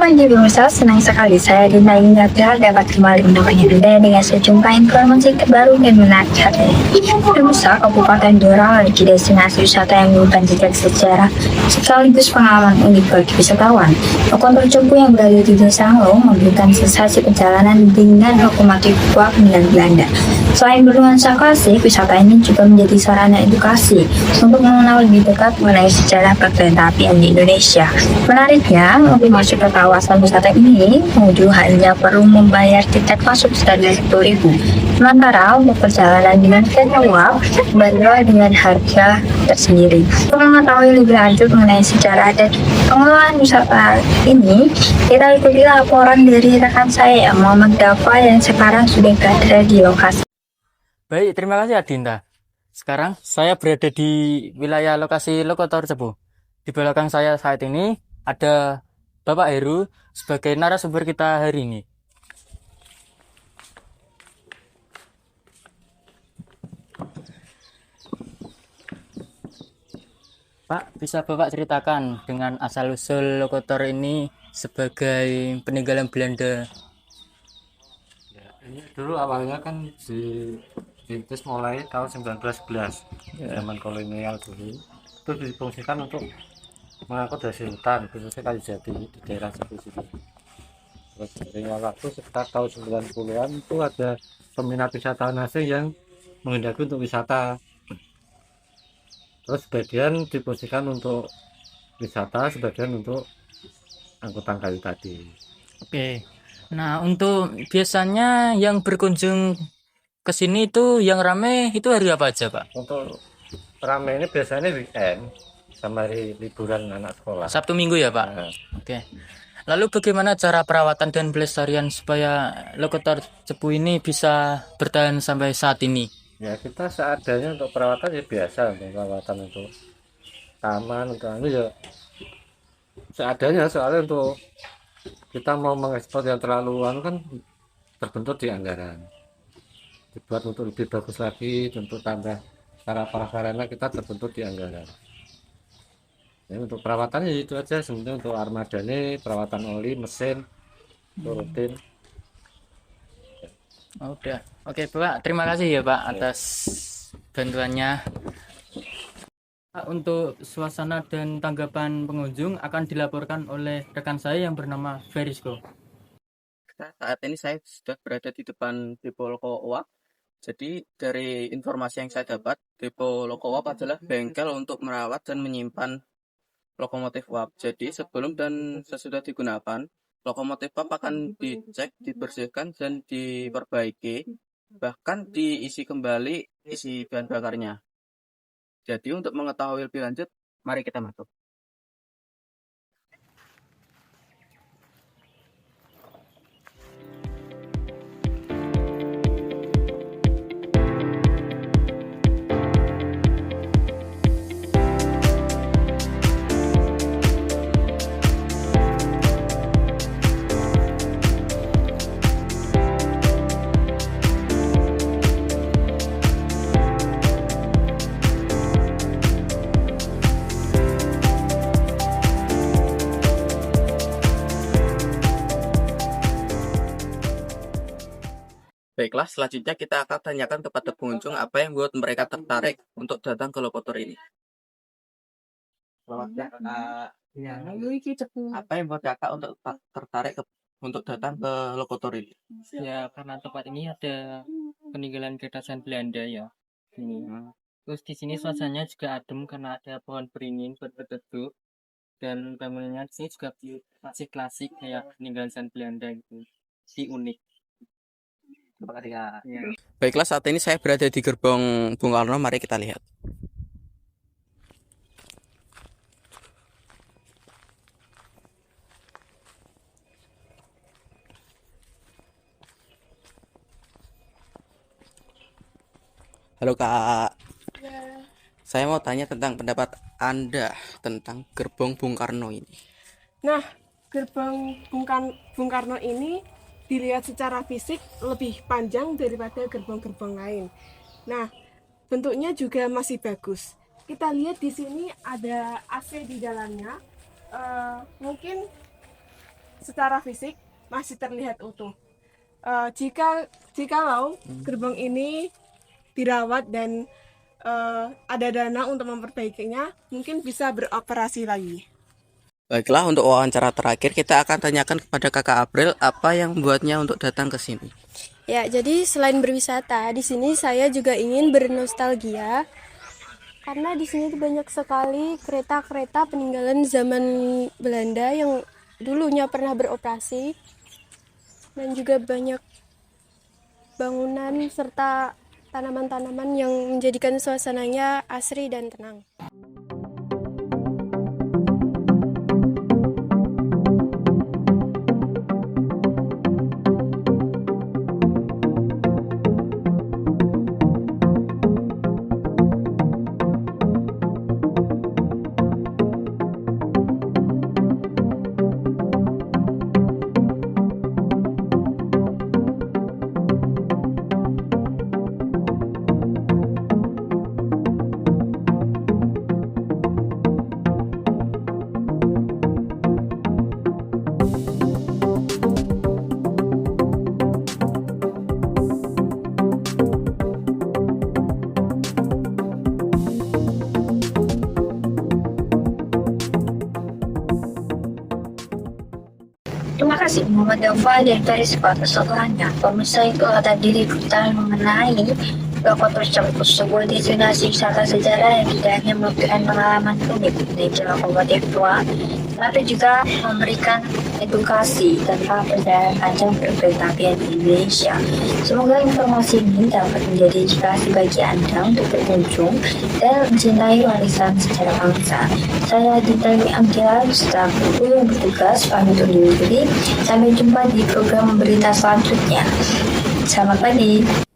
pagi pemirsa, senang sekali saya Dinda Ingatnya dapat kembali menemani Anda dengan sejumlah informasi terbaru dan menarik hari ini. Pemirsa, Kabupaten Blora memiliki destinasi wisata yang menyimpan jejak sejarah sekaligus pengalaman unik bagi wisatawan. Lokomotor Cepu yang berada di Desa Anglo memberikan sensasi perjalanan dengan lokomotif uap milik Belanda. Selain bernuansa klasik, wisata ini juga menjadi sarana edukasi untuk mengenal lebih dekat mengenai sejarah perkereta apian di Indonesia. Menariknya, untuk masuk ke kawasan wisata ini, pengunjung hanya perlu membayar tiket masuk sekitar 10.000. Sementara untuk perjalanan dengan kereta uap, dibanderol dengan harga tersendiri. Untuk mengetahui lebih lanjut mengenai sejarah dan pengelolaan wisata ini, kita ikuti laporan dari rekan saya, Muhammad Dafa, yang sekarang sudah berada di lokasi. Baik, terima kasih Adinda. Sekarang saya berada di wilayah lokasi Lokomotor Cepu. Di belakang saya saat ini ada Bapak Heru sebagai narasumber kita hari ini. Pak, bisa Bapak ceritakan dengan asal-usul lokomotor ini sebagai peninggalan Belanda? Ya, ini dulu awalnya kan dirintis mulai tahun 1911, zaman kolonial dulu. Itu difungsikan untuk mengangkut hasil hutan, khususnya kayu jati di daerah Cepu sini. Terus dari waktu sekitar tahun 90-an itu ada peminat wisatawan asing yang menghendaki untuk wisata. Terus sebagian difungsikan untuk wisata, sebagian untuk angkutan kayu tadi. Oke. Nah, untuk biasanya yang berkunjung ke sini itu yang rame itu hari apa aja, Pak? Untuk ramai ini biasanya weekend sama hari liburan anak sekolah. Sabtu Minggu ya, Pak? Nah, Oke. Lalu bagaimana cara perawatan dan pelestarian supaya lokomotor Cepu ini bisa bertahan sampai saat ini? ya kita seadanya untuk perawatan ya biasa, untuk perawatan untuk taman untuk anu ya seadanya, soalnya untuk kita mau mengekspor yang terlalu anu kan terbentur di anggaran, dibuat untuk lebih bagus lagi, untuk tambah cara prasarana kita terbentur di anggaran. Ya, untuk perawatan ya itu aja, sebenarnya untuk armadanya perawatan oli mesin itu rutin. Oh, udah. Oke, Pak. Terima kasih ya, Pak, atas bantuannya. Pak, untuk suasana dan tanggapan pengunjung akan dilaporkan oleh rekan saya yang bernama Verisko. Saat ini saya sudah berada di depan Depo Loko Uap. Jadi dari informasi yang saya dapat, Depo Loko Uap adalah bengkel untuk merawat dan menyimpan lokomotif uap. Jadi sebelum dan sesudah digunakan, lokomotif uap akan dicek, dibersihkan dan diperbaiki, bahkan diisi kembali isi bahan bakarnya. Jadi untuk mengetahui lebih lanjut, mari kita masuk. Baiklah, selanjutnya kita akan tanyakan kepada pengunjung apa yang membuat mereka tertarik untuk datang ke lokomotor ini. Selamat Apa yang membuat kakak untuk tertarik untuk datang ke lokomotor ini? Ya, karena tempat ini ada peninggalan kereta Belanda ya. Ini. Terus di sini suasananya juga adem karena ada pohon beringin berteduh dan bangunannya di sini juga masih klasik kayak peninggalan Belanda gitu. Si unik. Terima kasih, Kak. Ya. Baiklah, saat ini saya berada di gerbong Bung Karno. Mari kita lihat. Halo, Kak. Saya mau tanya tentang pendapat Anda tentang gerbong Bung Karno ini. Nah, gerbang Bung Karno ini dilihat secara fisik lebih panjang daripada gerbang-gerbang lain. Nah, bentuknya juga masih bagus. Kita lihat di sini ada AC di dalamnya. Mungkin secara fisik masih terlihat utuh. Jikalau gerbong ini dirawat dan ada dana untuk memperbaikinya, mungkin bisa beroperasi lagi. Baiklah, untuk wawancara terakhir kita akan tanyakan kepada Kakak April apa yang membuatnya untuk datang ke sini. Ya, jadi selain berwisata, di sini saya juga ingin bernostalgia karena di sini tuh banyak sekali kereta-kereta peninggalan zaman Belanda yang dulunya pernah beroperasi dan juga banyak bangunan serta tanaman-tanaman yang menjadikan suasananya asri dan tenang. Terima kasih Muhammad Dava dan Paris atas laporannya. Pemirsa itu tadi liputan mengenai tokoh tersebut destinasi wisata sejarah yang tidak hanya memberikan pengalaman unik di Jawa Kabupaten Tua, tapi juga memberikan edukasi tentang perjalanan panjang kereta apian di Indonesia. Semoga informasi ini dapat menjadi inspirasi bagi Anda untuk berkunjung dan mencintai warisan sejarah bangsa. Saya Dita Angela, staf kru yang bertugas pamit undur diri. Sampai jumpa di program berita selanjutnya. Selamat pagi.